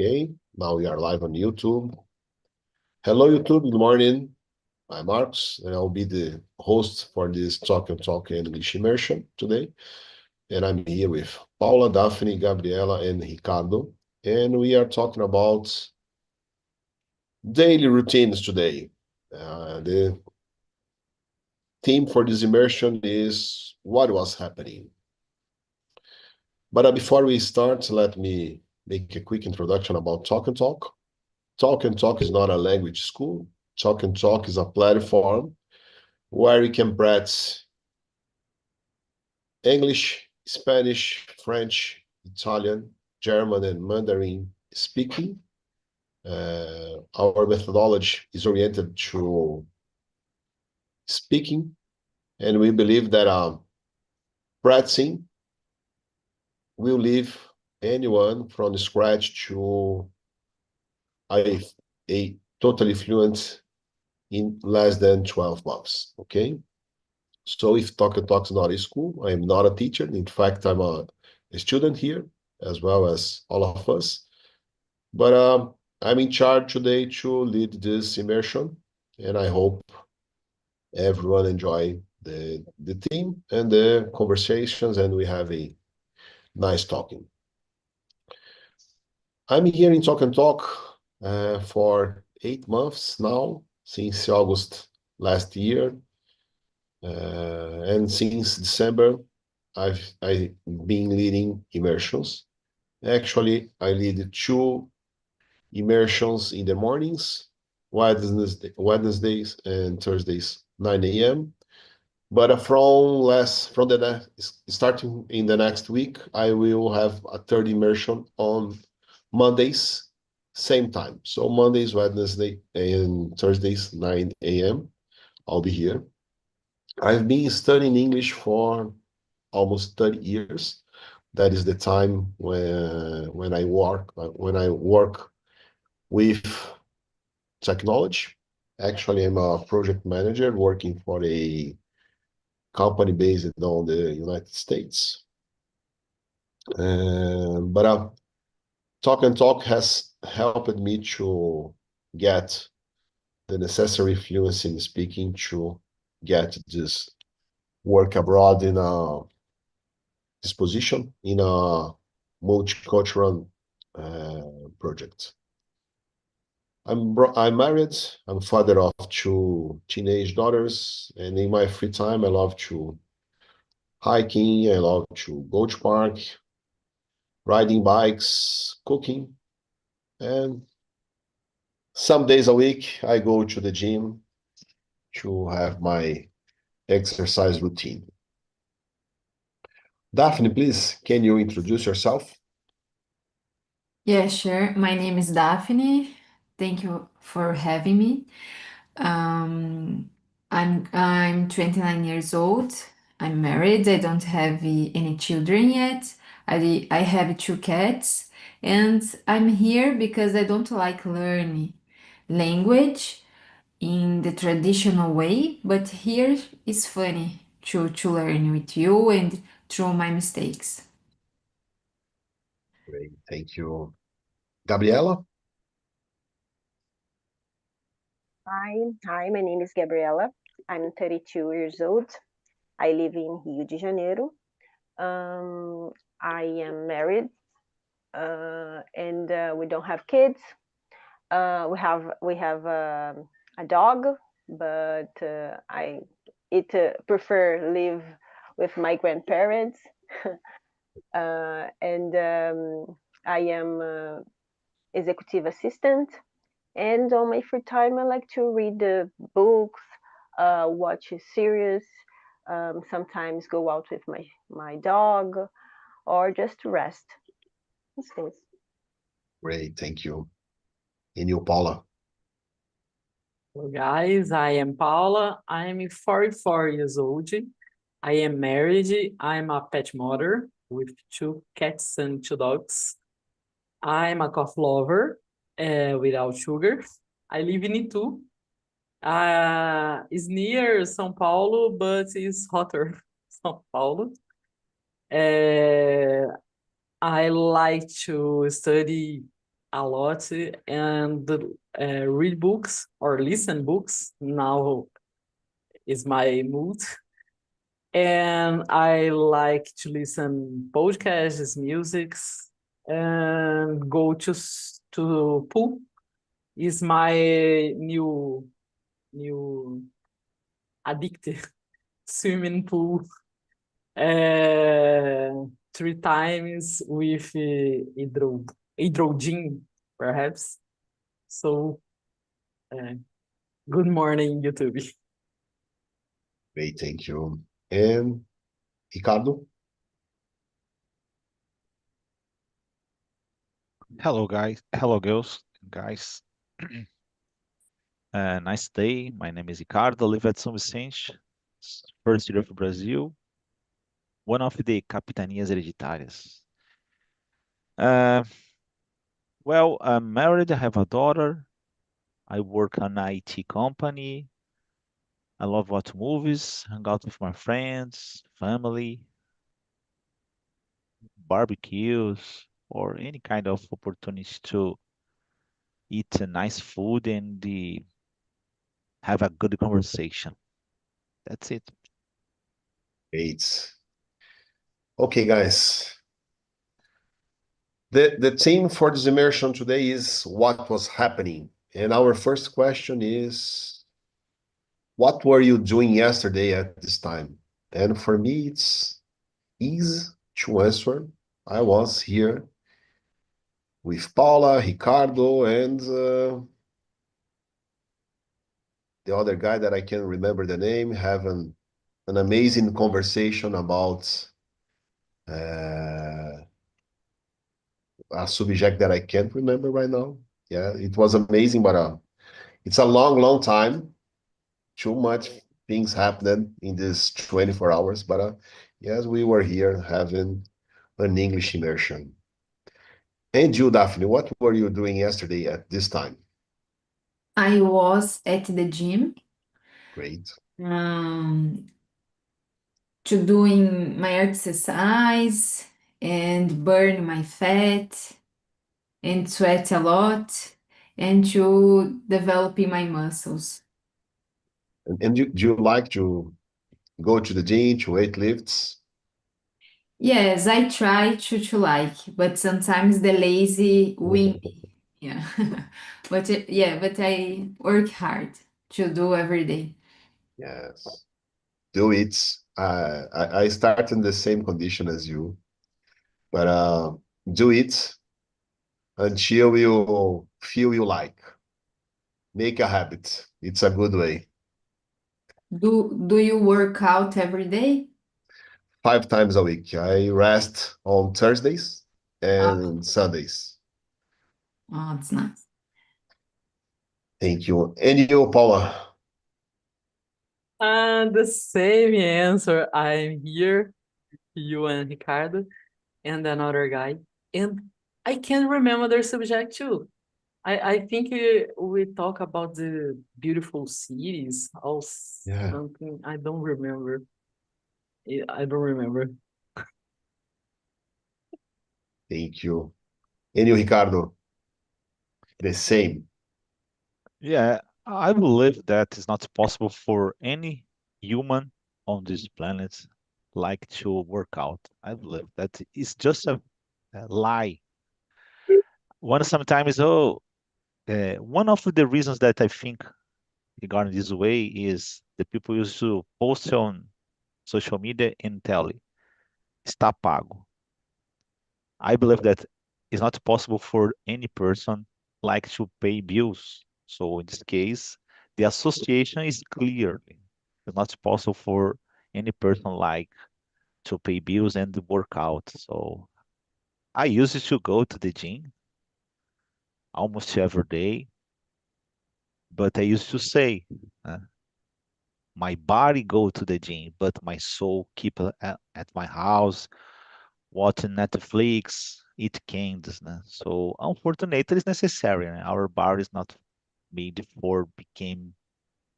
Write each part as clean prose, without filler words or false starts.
Okay, now we are live on YouTube. Hello, YouTube. Good morning. I'm Marcos, and I'll be the host for this Talk and Talk English immersion today. And I'm here with Paula, Daphne, Gabriela, and Ricardo. And we are talking about daily routines today. The theme for this immersion is what was happening. But before we start, let me make a quick introduction about Talk and Talk. Talk and Talk is not a language school. Talk and Talk is a platform where you can practice English, Spanish, French, Italian, German, and Mandarin speaking. Our methodology is oriented to speaking, and we believe that practicing will lead anyone from scratch to a totally fluent in less than 12 months, okay? So if Talk and Talk is not a school, I am not a teacher. In fact, I'm a student here, as well as all of us. But I'm in charge today to lead this immersion, and I hope everyone enjoy the team and the conversations, and we have a nice talking. I'm here in Talk and Talk for 8 months now, since August last year. And since December, I've been leading immersions. Actually, I lead 2 immersions in the mornings, Wednesdays and Thursdays, 9 a.m. But starting in the next week, I will have a third immersion on Mondays, same time. So Mondays, Wednesday, and Thursdays, 9 a.m. I'll be here. I've been studying English for almost 30 years. That is the time when I work with technology. Actually, I'm a project manager working for a company based on the United States. But Talk and Talk has helped me to get the necessary fluency in speaking to get this work abroad in this position in a multicultural project. I'm married. I'm father of 2 teenage daughters, and in my free time, I love to hiking. I love to go to park, riding bikes, cooking, and some days a week I go to the gym to have my exercise routine. Daphne, please, can you introduce yourself? Yeah, sure. My name is Daphne. Thank you for having me. Um, I'm 29 years old. I'm married. I don't have any children yet. I have 2 cats, and I'm here because I don't like learning language in the traditional way, but here is funny to learn with you and through my mistakes. Great, thank you. Gabriela? Hi, my name is Gabriela. I'm 32 years old. I live in Rio de Janeiro. I am married, and we don't have kids. We have a dog, but I prefer live with my grandparents, and I am executive assistant. And on my free time, I like to read the books, watch a series, sometimes go out with my dog, or just rest. These things. Great, thank you. And you, Paula? Hello guys, I am Paula. I'm 44 years old. I am married. I'm a pet mother with 2 cats and 2 dogs. I'm a coffee lover without sugar. I live in Itu. It's near São Paulo, but it's hotter São Paulo. I like to study a lot and read books or listen books. Now is my mood. And I like to listen podcasts, musics, and go to pool. Is my new addictive swimming pool. 3 times with hydrogen, perhaps. So, good morning, YouTube. Great, thank you. And Ricardo? Hello, guys. Hello, girls, guys. Nice day. My name is Ricardo. I live at São Vicente, first year of Brazil, one of the capitanias hereditárias. Well, I'm married. I have a daughter. I work on an IT company. I love watch movies, hang out with my friends, family, barbecues, or any kind of opportunity to eat a nice food and have a good conversation. That's it. Great. Okay, guys. The theme for this immersion today is what was happening. And our first question is, what were you doing yesterday at this time? And for me, it's easy to answer. I was here with Paula, Ricardo, and the other guy that I can't remember the name, having an amazing conversation about a subject that I can't remember right now. Yeah, it was amazing, but it's a long time. Too much things happened in this 24 hours, but yes, we were here having an English immersion. And you, Daphne, what were you doing yesterday at this time? I was at the gym, Great. to doing my exercise and burn my fat and sweat a lot and to developing my muscles. And do you like to go to the gym, to weight lifts? Yes, I try to like, but sometimes the lazy win me. Yeah. But I work hard to do every day. Yes. Do it. I start in the same condition as you, but do it until you feel you like. Make a habit. It's a good way. Do you work out every day? 5 times a week. I rest on Thursdays Ah, and Sundays. oh, it's nice. Thank you. And you, Paula? And the same answer. I'm here, you and Ricardo, and another guy. And I can't remember their subject too. I think we talk about the beautiful cities or Yeah. something. I don't remember. I don't remember. Thank you. And you, Ricardo? The same. Yeah, I believe that it's not possible for any human on this planet like to work out. I believe that it's just a lie. Sometimes, one of the reasons that I think regarding this way is the people used to post on social media and tell it, está pago. I believe that it's not possible for any person like to pay bills. So in this case, the association is clear. It's not possible for any person like to pay bills and work out. So I used to go to the gym almost every day, but I used to say, uh, my body go to the gym, but my soul keep at my house watching Netflix, eat candies. Né? So unfortunately, it's necessary. Né? Our body is not made for became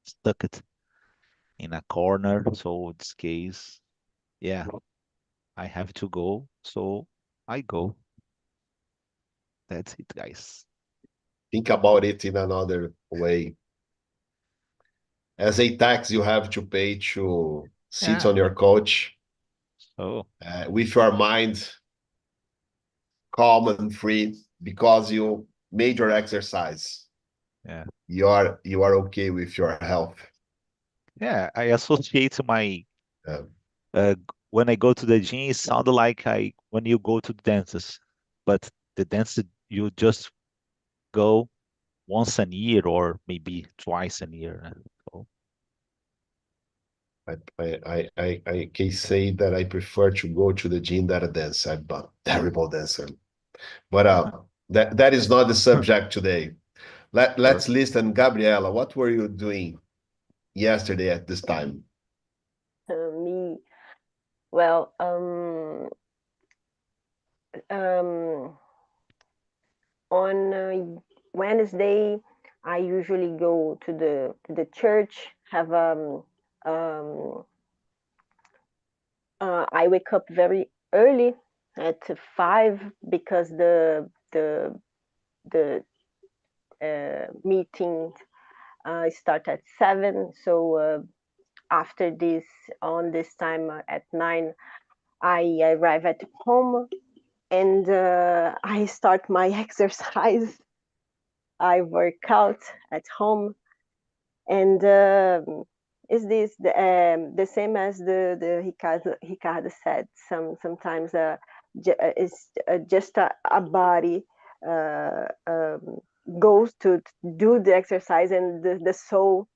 stuck it in a corner. So in this case, yeah, I have to go. So I go. That's it, guys. Think about it in another way. As a tax you have to pay to sit on your couch So with your mind calm and free because you made your exercise. yeah, You are okay with your health. yeah. I associate my Yeah. when I go to the gym, it sounded like I when you go to the dentist, but the dentist you just go once a year or maybe twice a year. So, I can say that I prefer to go to the gym than a dance. I'm a terrible dancer. But that is not the subject today. Let's listen. Gabriela, what were you doing yesterday at this time? Me, well, on Wednesday, I usually go to the church. Have I wake up very early at 5 because the meeting start at 7. So after this, on this time at 9, I arrive at home and I start my exercise. I work out at home, and is this the same as the Ricardo said? Sometimes it's just a body goes to do the exercise, and the soul.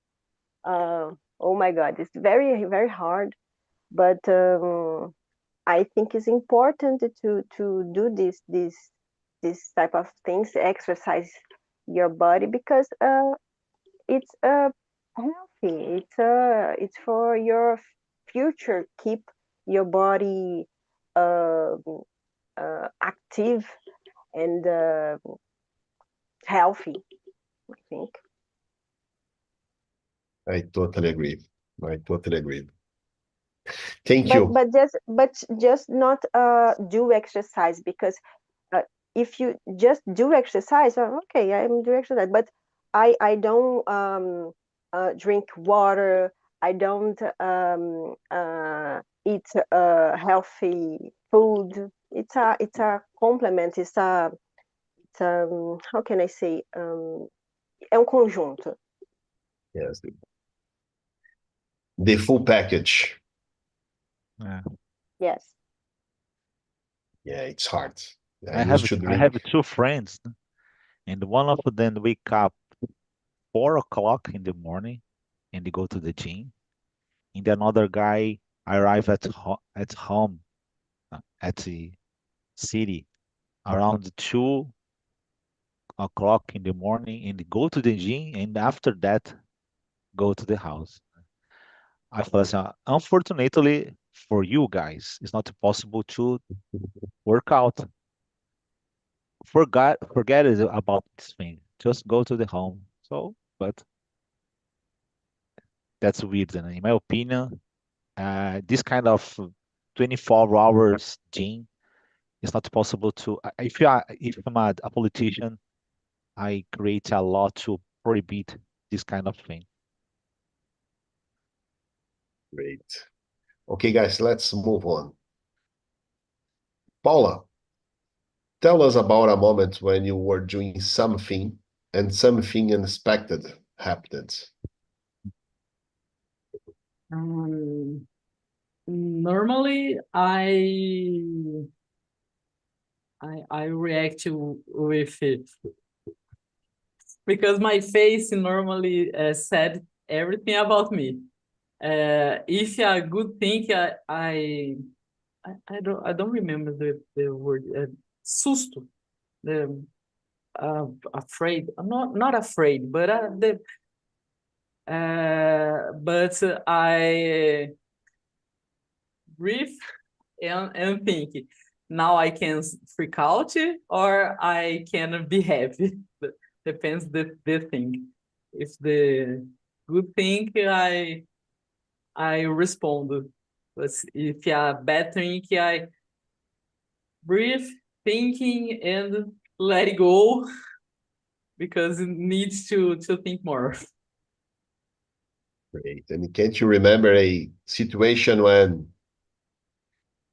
Oh my God, it's very very hard, but I think it's important to do this type of things, exercise your body, because it's healthy. It's for your future. Keep your body uh, active and healthy, I think. I totally agree. I totally agree. Thank you. But just not do exercise, because if you just do exercise, okay, I'm doing exercise, but I don't drink water. I don't eat healthy food. It's a complement. How can I say? É conjunto. Yes. The full package. yeah. Yes. Yeah, it's hard. I I used have to I drink. have two friends, and one of them wake up 4 o'clock in the morning and they go to the gym, and another guy arrive at home at the city around 2 o'clock in the morning and go to the gym, and after that go to the house. I feel like, unfortunately for you guys, it's not possible to work out. Forget it about this thing. Just go to the home. So, but that's weird. And in my opinion, this kind of 24 hours gym is not possible to. If I'm a politician, I create a law to prohibit this kind of thing. Great. Okay, guys, let's move on. Paula, tell us about a moment when you were doing something and something unexpected happened. Normally, I react with it because my face normally said everything about me. If a good thing, I don't remember the word susto. The afraid. I'm not afraid, but I breathe and think. Now I can freak out or I can be happy. Depends the thing. If the good thing, I respond. But if a bad thing, I breathe, thinking, and let it go. because it needs to think more. Great. And can't you remember a situation when you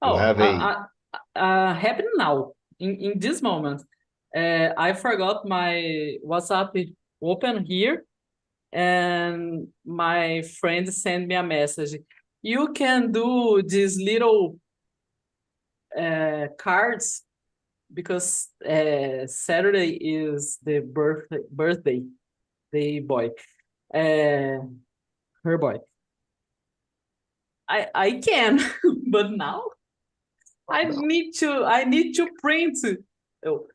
Oh, have a happened now in this moment. I forgot my WhatsApp open here, and my friend sent me a message. You can do these little cards because Saturday is the birthday boy, her boy. I can, but now I need to print. Oh,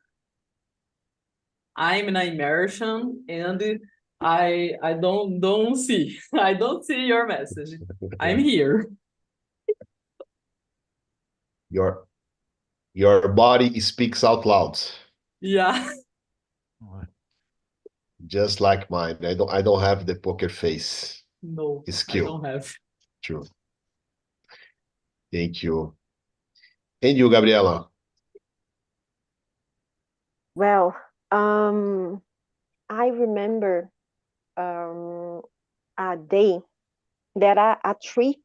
I'm in an immersion and I don't see I don't see your message. I'm here. your body speaks out loud, Yeah. just like mine. I don't have the poker face No, I skill. don't have. True. Thank you. And you, Gabriela? Well, I remember a day that a tree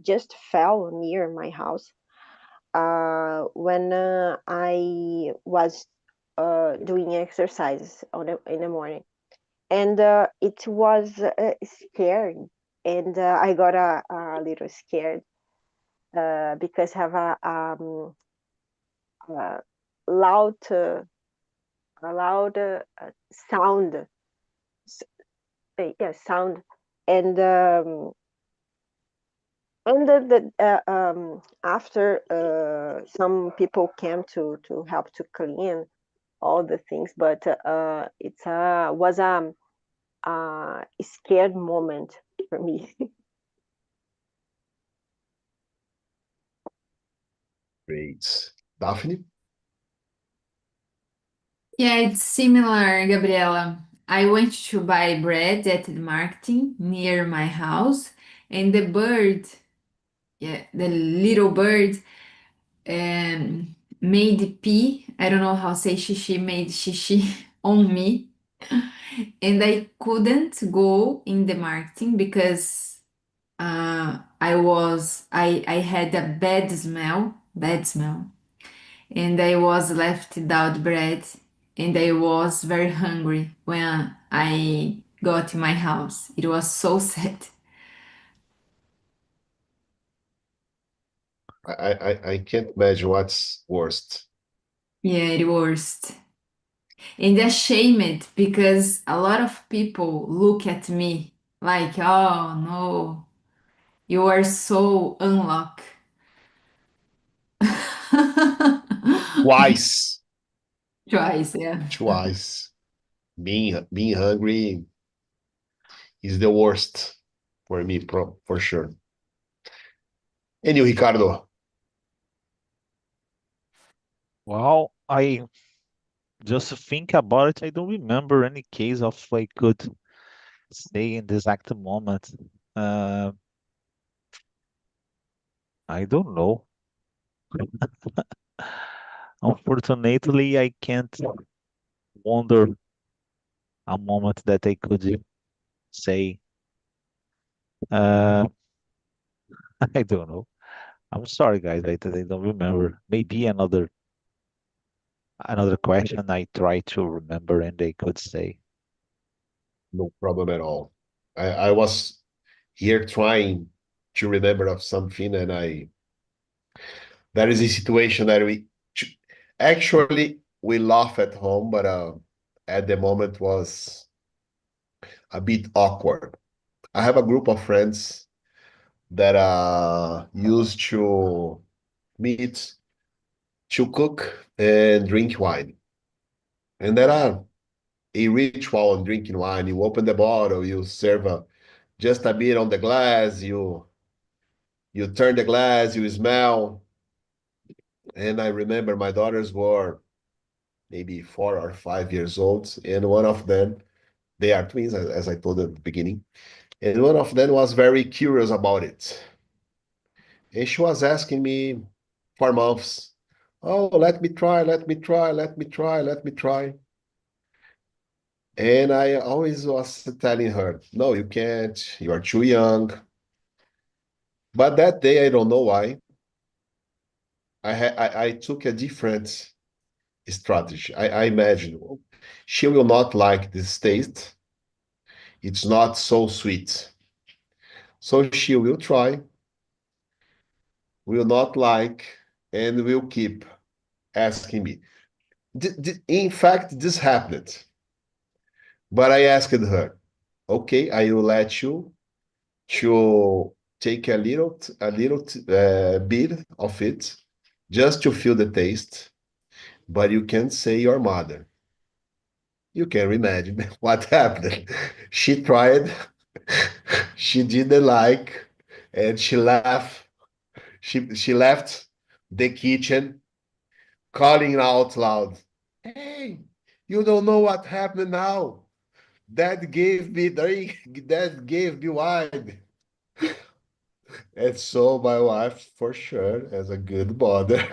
just fell near my house when I was doing exercises in the morning, and it was scary, and I got a little scared because have a loud sound, sound, and after some people came to help to clean all the things, but it was a scared moment for me. Great. Daphne? Yeah, it's similar, Gabriela. I went to buy bread at the market near my house, and the bird, yeah, the little bird, made pee. I don't know how to say xixi, made xixi on me, and I couldn't go in the marketing because I had a bad smell, and I was left without bread, and I was very hungry when I got to my house. It was so sad. I can't imagine what's worst. Yeah, it worst. And ashamed because a lot of people look at me like, oh no, you are so unlucky. Twice. Twice, yeah. Twice. Being hungry is the worst for me, for sure. And you, Ricardo? Well, I just think about it. I don't remember any case of I could say in this exact moment. Uh, I don't know. Unfortunately, I can't wonder a moment that I could say. Uh, I don't know. I'm sorry, guys. I don't remember. Maybe another question I try to remember and they could say. No problem at all. I was here trying to remember of something, and there is a situation that actually we laugh at home, but at the moment was a bit awkward. I have a group of friends that used to meet to cook and drink wine. And there are a ritual on drinking wine. You open the bottle, you serve just a bit on the glass, you turn the glass, you smell. And I remember my daughters were maybe 4 or 5 years old, and one of them, they are twins, as I told at the beginning, and one of them was very curious about it. And she was asking me for months, oh, let me try, let me try, let me try, let me try. And I always was telling her, no, you can't, you are too young. But that day, I don't know why, I took a different strategy. I imagine she will not like this taste. It's not so sweet. So she will try, will not like, and will keep asking me. In fact, this happened. But I asked her, okay, I will let you to take a little bit of it just to feel the taste, but you can say your mother. You can imagine what happened. She tried, she didn't like, and she left. She left the kitchen, calling out loud, "Hey, you don't know what happened now. Dad gave me drink. Dad gave me wine." And so my wife, for sure, as a good mother,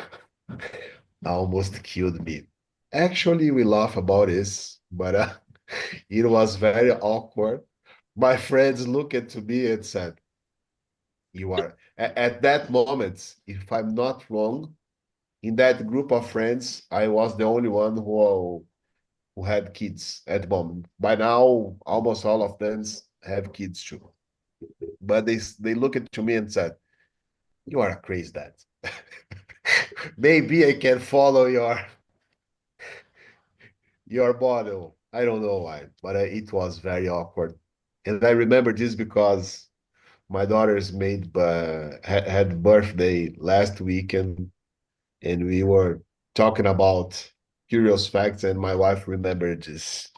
almost killed me. Actually, we laugh about this, but it was very awkward. My friends looked at me and said, "You are." At that moment, if I'm not wrong, in that group of friends, I was the only one who had kids at the moment. By now, almost all of them have kids too. But they looked to me and said, "You are a crazy dad." Maybe I can follow your model. I don't know why, but it was very awkward. And I remember this because my daughter's made had birthday last weekend, and we were talking about curious facts, and my wife remembered this.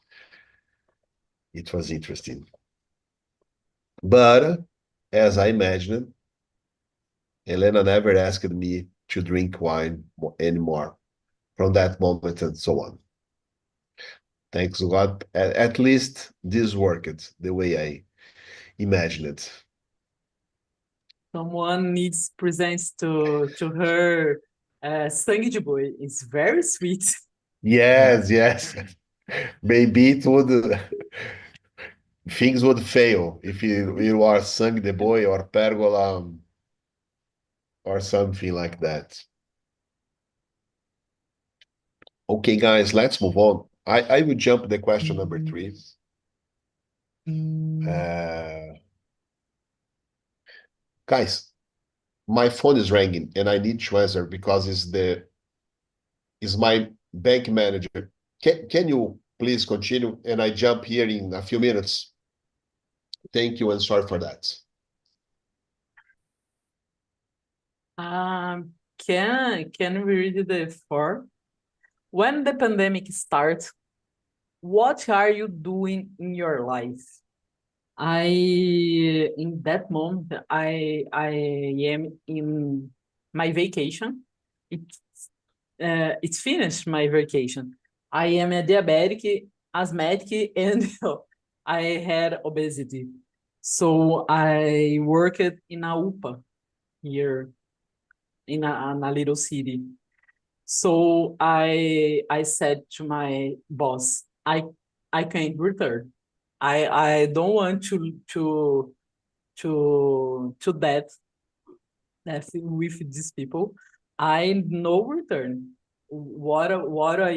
It was interesting. But as I imagined, Elena never asked me to drink wine anymore from that moment and so on. Thanks God. At least this worked the way I imagined it. Someone needs presents to her. Sangue de boi. It's very sweet. Yes, yes. Maybe it would things would fail if you are Sangue de Boi or Pergola or something like that. Okay, guys, let's move on. I will jump the question number 3. Guys, my phone is ringing and I need to answer because it's my bank manager. Can you please continue? And I jump here in a few minutes. Thank you and sorry for that. Can we read the 4? When the pandemic starts, what are you doing in your life? In that moment, I am in my vacation. It's finished my vacation. I am a diabetic, asthmatic, and I had obesity. So I worked in a UPA here in a little city. So I said to my boss, I can't return. I don't want to that with these people. I no return. What are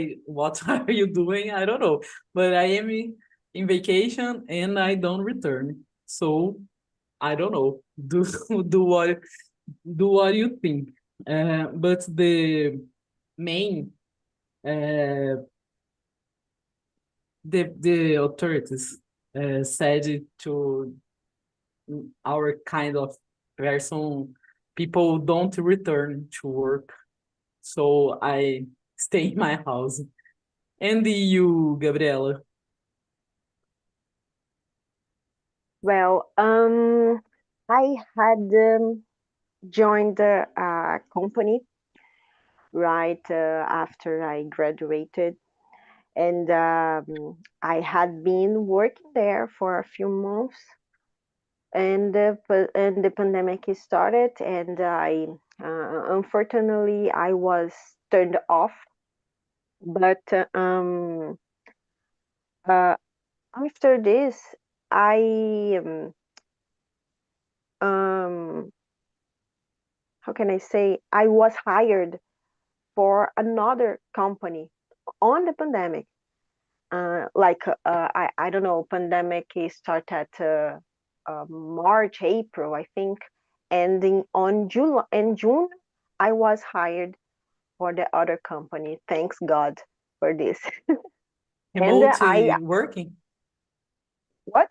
you doing? I don't know. But I am in vacation and I don't return. So I don't know. Do what you think. But the main the authorities said to our kind of person, people don't return to work, so I stay in my house. And you, Gabriela? Well, I had joined a company right after I graduated, and I had been working there for a few months, and the pandemic started, and I unfortunately I was turned off. But after this, I how can I say? I was hired for another company on the pandemic. I don't know, pandemic start at March, April, I think, and in June, I was hired for the other company. Thanks God for this. And Remotely working, what?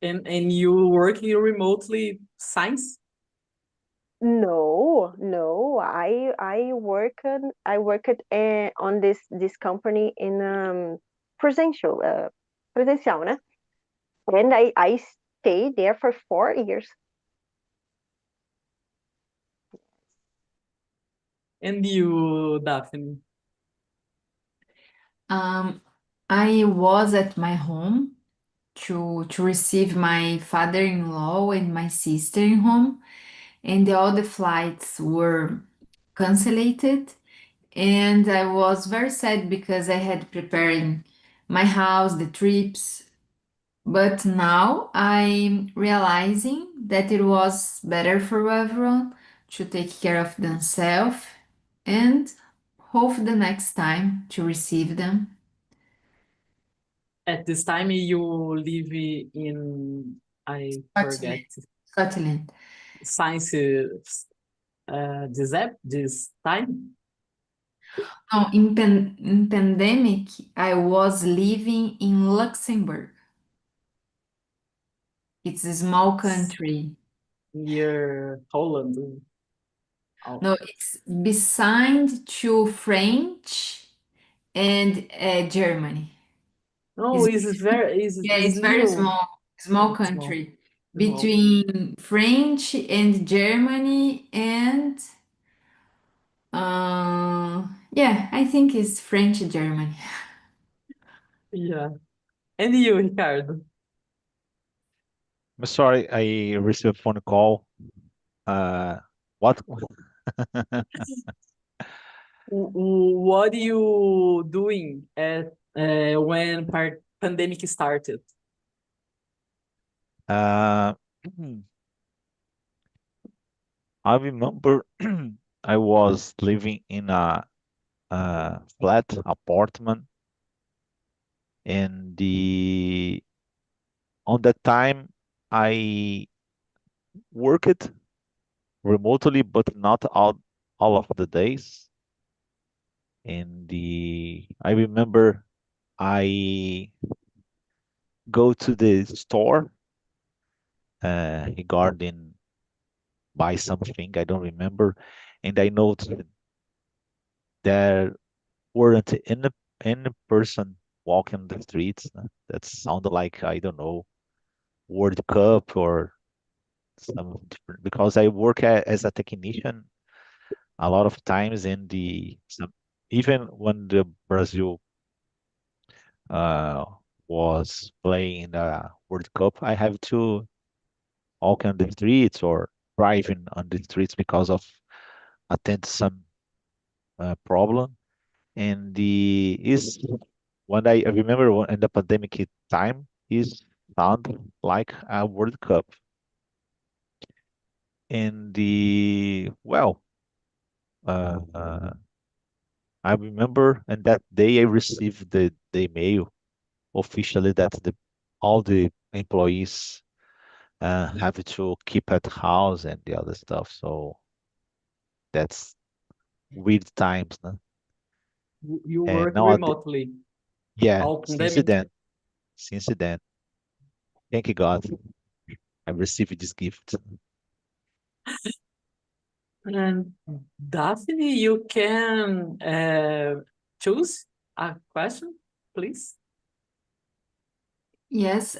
and you working remotely science? No. I worked on this company in presencial, né? And I stayed there for 4 years. And you, Daphne? I was at my home to receive my father-in-law and my sister in home, and all the flights were canceled. And I was very sad because I had preparing my house, the trips. But now I'm realizing that it was better for everyone to take care of themselves and hope the next time to receive them. At this time, you live in, I forget, Scotland. science this time? No, in pandemic, I was living in Luxembourg. It's a small country. Near Holland. No, it's beside to French and Germany. No, it's very, Yeah, it's it's very little. small Small. country between French and Germany and yeah, I think it's French and Germany. Yeah. And you, Ricardo? I'm sorry, I received a phone call. What? What are you doing at when pandemic started? Uh, I remember I was living in a flat apartment, and on that time I worked remotely, but not all of the days. And I remember I go to the store regarding buy something, I don't remember, and I noticed there weren't any person walking the streets. That sounded like, I don't know, World Cup or some different, because I work as a technician a lot of times in even when the Brazil uh, was playing the World Cup, I have to walk on the streets or driving on the streets because of attend some problem. And the is when I remember in the pandemic time is sound like a World Cup. And uh, uh, I remember, and that day I received the email officially that all the employees have to keep at house and the other stuff. So that's weird times, no? You And work now, remotely yeah, all pandemic. since then, thank you God, I received this gift. And Daphne, you can choose a question, please. Yes,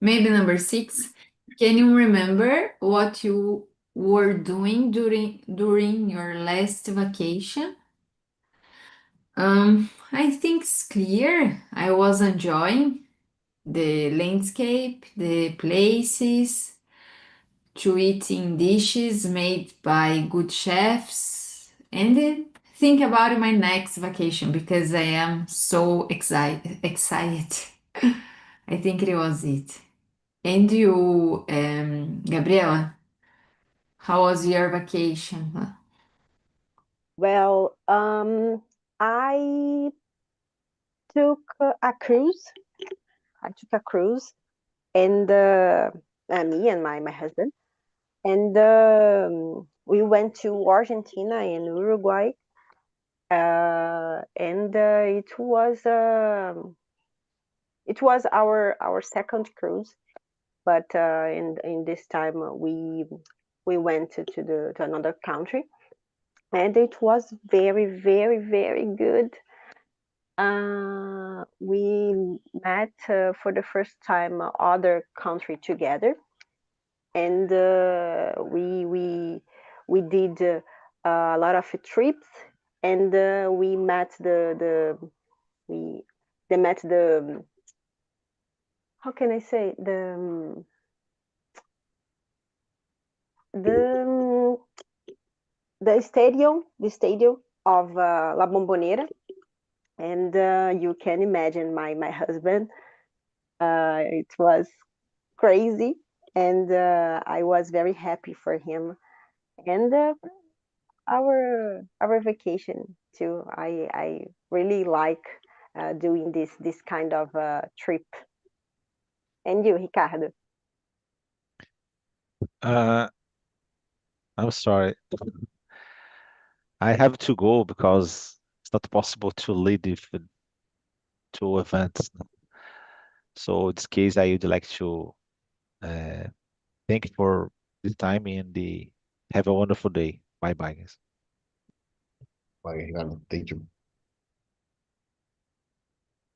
maybe number 6. Can you remember what you were doing during your last vacation? I think it's clear. I was enjoying the landscape, the places, to eating dishes made by good chefs, and think about my next vacation because I am so excited. I think it was it. And you, Gabriela, how was your vacation? Well, I took a cruise. I took a cruise, and me and my husband, and we went to Argentina and Uruguay, and it was our second cruise, but in this time we went to another country, and it was very, very, very good. We met for the first time other country together, and we did a lot of trips, and we met we they met the how can I say the the stadium of La Bombonera, and you can imagine my husband. It was crazy, and I was very happy for him, and our vacation too. I really like doing this kind of trip. And you, Ricardo? I'm sorry. I have to go because it's not possible to lead if two events. So in this case, I would like to thank you for this time and have a wonderful day. Bye bye, guys. Bye, Ricardo. Thank you.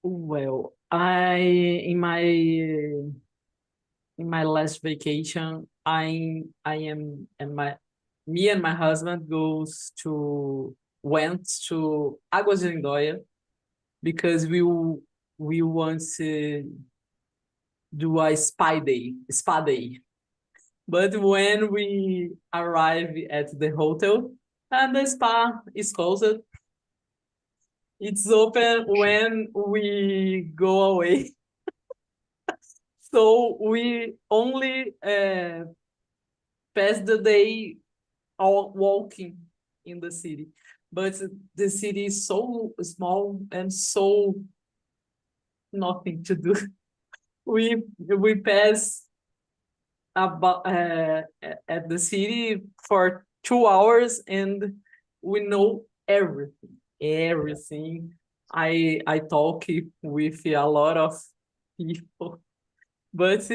Well, in my last vacation, I am and me and my husband went to Águas de Lindóia because we want to do a spa day. But when we arrive at the hotel and the spa is closed, it's open when we go away. So we only pass the day all walking in the city. But the city is so small and so nothing to do. We pass about at the city for 2 hours and we know everything. I talk with a lot of people, but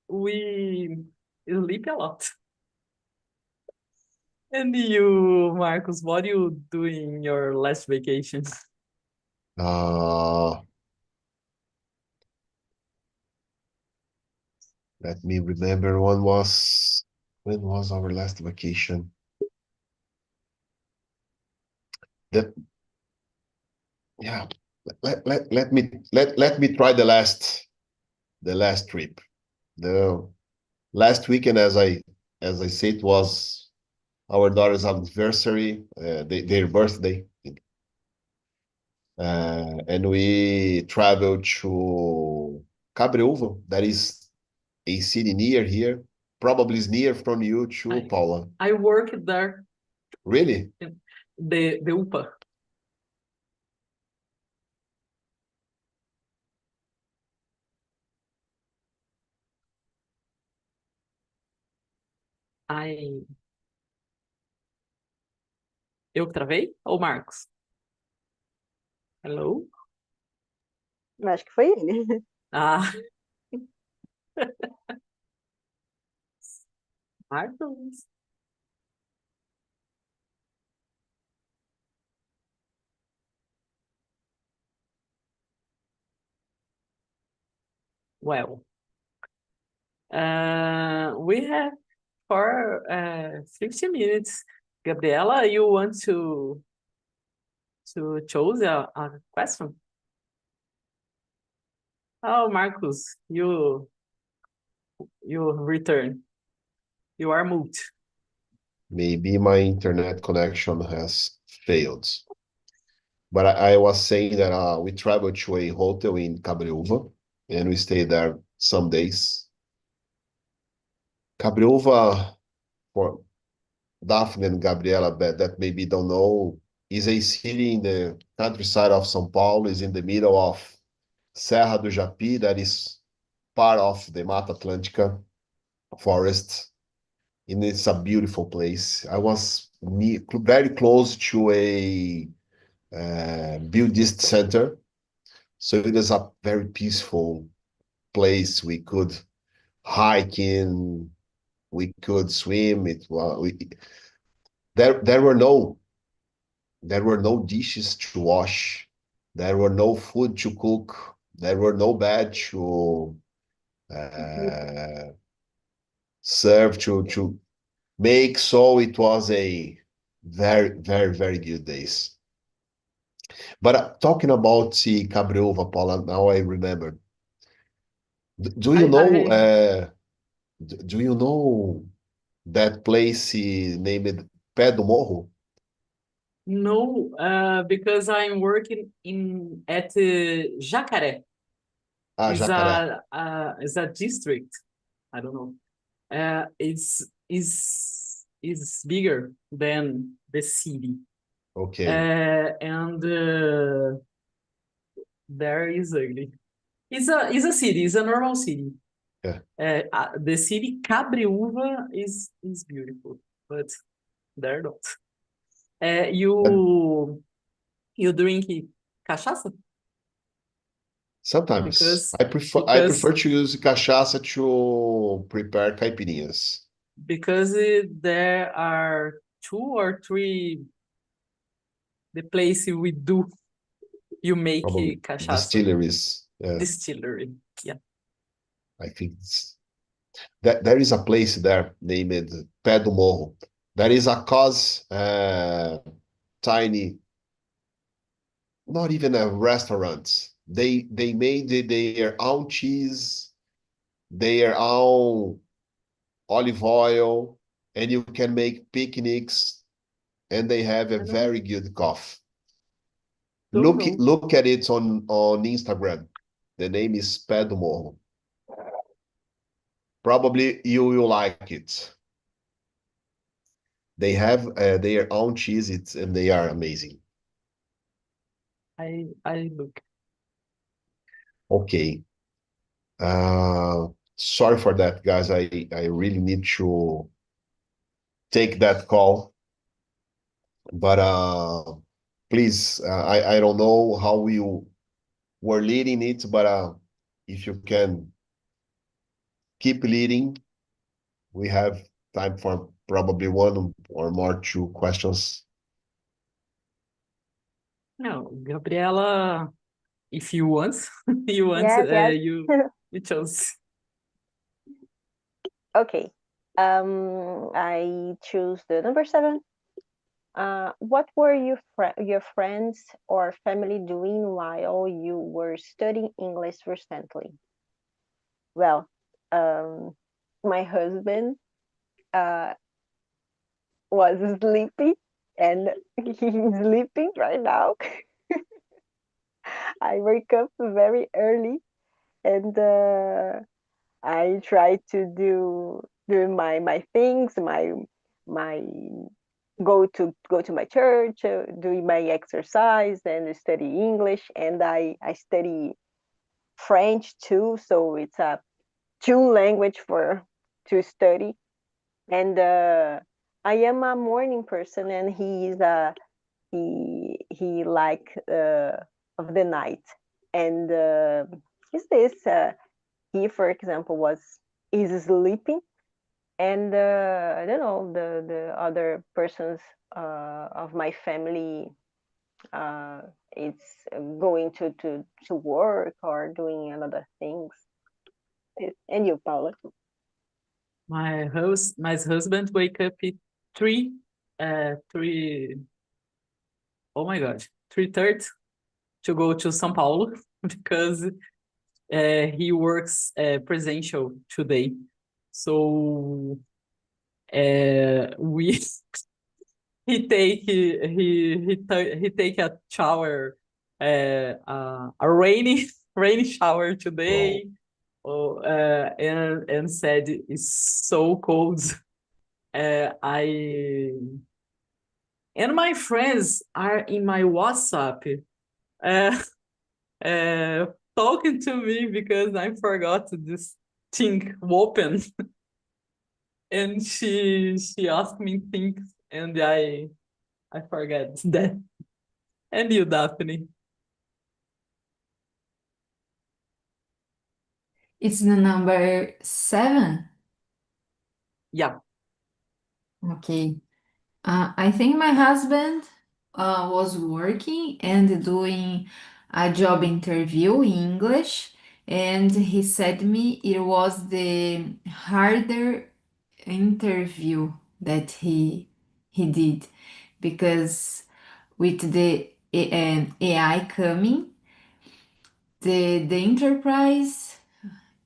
we sleep a lot. And you, Marcos, what do you do in your last vacation? Uh, Let me remember when was our last vacation? That yeah. Let me try the last trip. The last weekend, as I said, it was our daughter's anniversary, their birthday, and we traveled to Cabreúva. That is a city near here. Probably is near from you to Paula. I worked there. Really? The UPA. Eu que travei? Ou Marcos? Hello? Acho que foi ele. Ah. Marcos. Well, we have for 50 minutes. Gabriela, you want to choose a question? Oh, Marcos, you return. You are moved. Maybe my internet connection has failed. But I was saying that we traveled to a hotel in Cabreúva and we stayed there some days. Cabreúva, for Daphne and Gabriela that maybe don't know, is a city in the countryside of São Paulo, is in the middle of Serra do Japi, that is part of the Mata Atlântica forest. And it's a beautiful place. I was very close to a Buddhist center, so it is a very peaceful place. We could hike in, we could swim. There were no dishes to wash, there were no food to cook, there were no bed to serve to make. So it was a very, very, very good days. But talking about the Cabreúva, Paula, now I remember. Do you know? Do you know that place named Pé do Morro? No, because I'm working at Jacaré. Jacaré. Is a district. I don't know. It's bigger than the city. Okay. And there is ugly. It's a city. It's a normal city. Yeah. The city Cabreúva is beautiful, but there not. You drink cachaça? Sometimes Because I prefer to use cachaça to prepare caipirinhas. Because there are 2 or 3 the place you make Probably cachaça. distilleries. Yeah. Distillery. Yeah. I think there is a place there named Pé do Morro. There is a cause tiny, not even a restaurant. They made their own cheese, their own olive oil, and you can make picnics, and they have a very good coffee. Look at it on Instagram. The name is Pé do Morro. Probably you will like it. They have their own cheese, and they are amazing. I look. Okay. Sorry for that, guys. I really need to take that call. But please, I don't know how you were leading it, but if you can keep leading, we have time for probably 1 or more 2 questions. No, Gabriela, if you want, Yes. you chose. Okay. I choose the number 7. What were your friends or family doing while you were studying English recently? Well, my husband was sleepy, and he's sleeping right now. I wake up very early, and I try to do my things, my go to my church, doing my exercise, and study English, and I study French too, so it's a 2 language to study. And I am a morning person, and he like of the night. And is this he, for example, is sleeping, and I don't know, the other persons of my family it's going to work or doing another things. And you, Paula? My husband wake up at 3, oh my God, 3:30 to go to São Paulo because he works presential today. So We he take a shower, a rainy shower today. Oh, and said it's so cold. And my friends are in my WhatsApp, talking to me because I forgot this thing open. And she asked me things, and I forget that. And you, Daphne? It's the number 7. Yeah. Okay. I think my husband was working and doing a job interview in English, and he said me it was the harder interview that he did because with the AI coming, the enterprise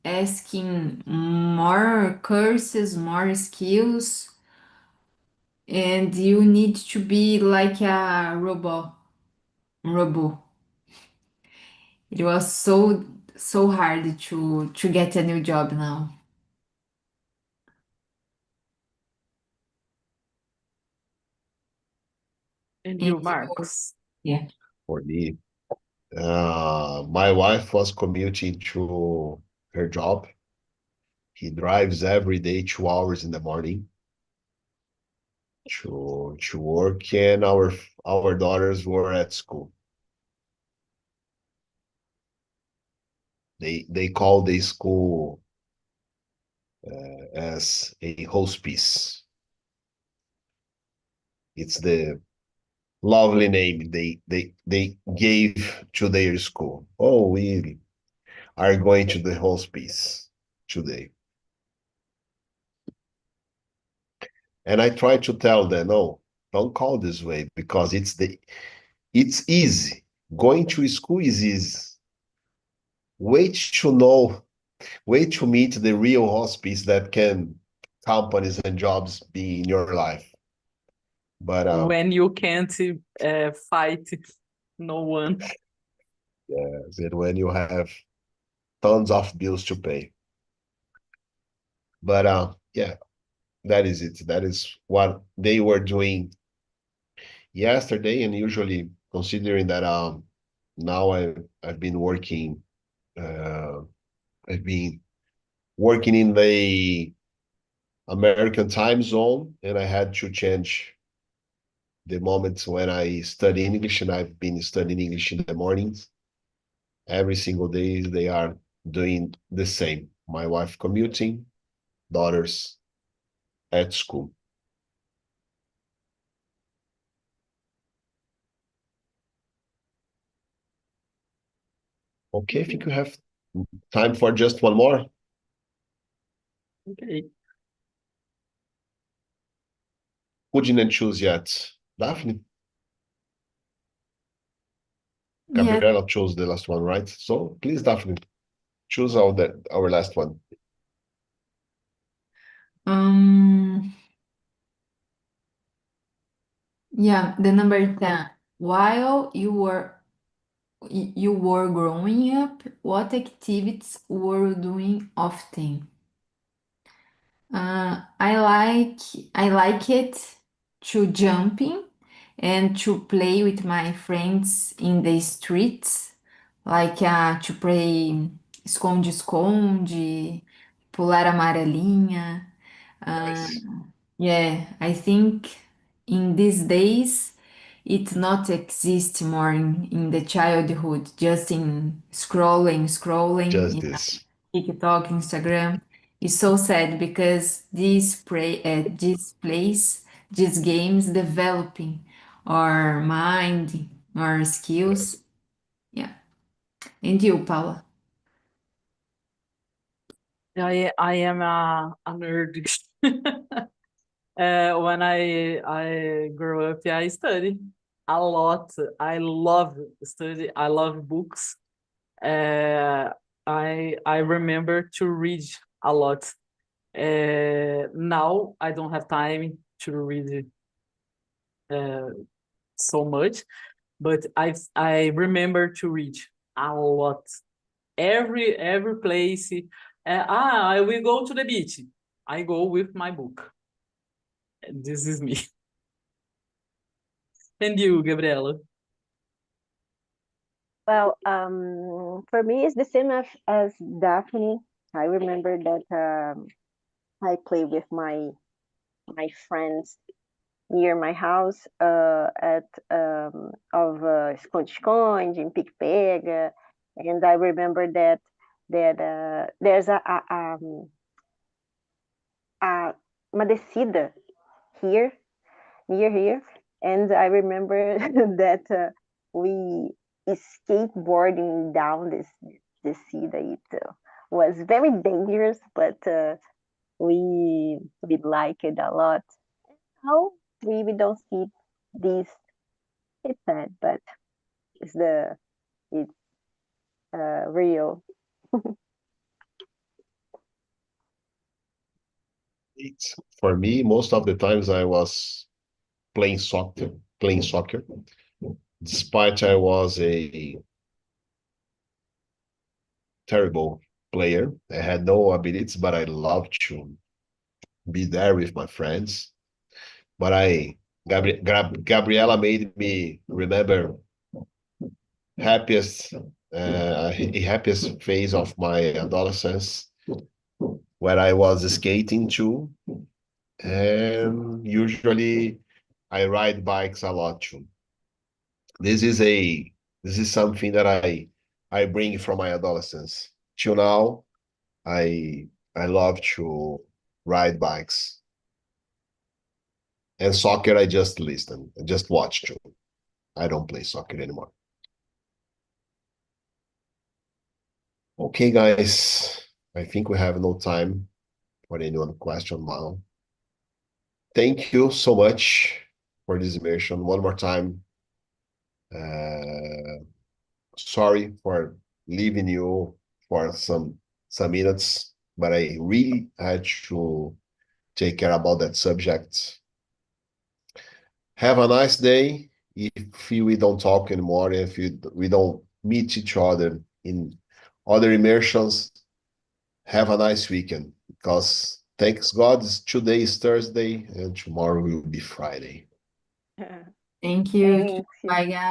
asking more courses, more skills, and you need to be like a robot. It was so hard to get a new job now. And And you, Marcos? yeah. For me, my wife was commuting to her job. He drives every day 2 hours in the morning to work, and our daughters were at school. They call the school as a hospice. It's the lovely name they gave to their school. Oh, we are going to the hospice today. And I try to tell them, no, don't call this way because it's easy. Going to school is easy. Wait to meet the real hospice that can companies and jobs be in your life. But When you can't fight no one. yes, and when you have tons of bills to pay. But yeah, that is it. That is what they were doing yesterday, and usually considering that now I've been working I've been working in the American time zone, and I had to change the moments when I study English, and I've been studying English in the mornings. Every single day they are doing the same. My wife commuting, daughters at school. Okay, I think we have time for just one more. Okay. Who didn't choose yet? Daphne? Yeah. Gabriela chose the last one, right? So please, Daphne, choose our last one. Yeah, the number 10. While you were growing up, what activities were you doing often? I like it to jumping and to play with my friends in the streets, like to play esconde-esconde, pular amarelinha. Nice. Yeah, I think in these days it not exist more in the childhood, just in scrolling Just in this. TikTok, Instagram. It's so sad because these games developing our mind, our skills. Yeah. And you, Paula? I am a nerd. When I grew up, yeah, I study a lot. I love study. I love books. I remember to read a lot. Now I don't have time to read so much, but I remember to read a lot. Every place. I will go to the beach. I go with my book. This is me. And you, Gabriela? Well, for me, it's the same as Daphne. I remember that I play with my friends near my house at esconde-esconde, em pique-pega, and I remember that there's uma descida here, near here, and I remember that we skateboarding down this descida. It was very dangerous, but we like it a lot. How we don't see this. It's sad, but it's real. For me, most of the times I was playing soccer, despite I was a terrible player. I had no abilities, but I loved to be there with my friends. But Gabriela made me remember happiest phase of my adolescence, where I was skating too, and usually I ride bikes a lot too. This is something that I bring from my adolescence. Till now, I love to ride bikes. And soccer, I just listen, I just watch too. I don't play soccer anymore. Okay, guys, I think we have no time for any other question now. Thank you so much for this immersion. One more time. Sorry for leaving you for some minutes, but I really had to take care about that subject. Have a nice day. If we don't talk anymore, if we don't meet each other in other immersions, have a nice weekend, because thanks God, today is Thursday and tomorrow will be Friday. Thank you. Thanks. Bye, guys.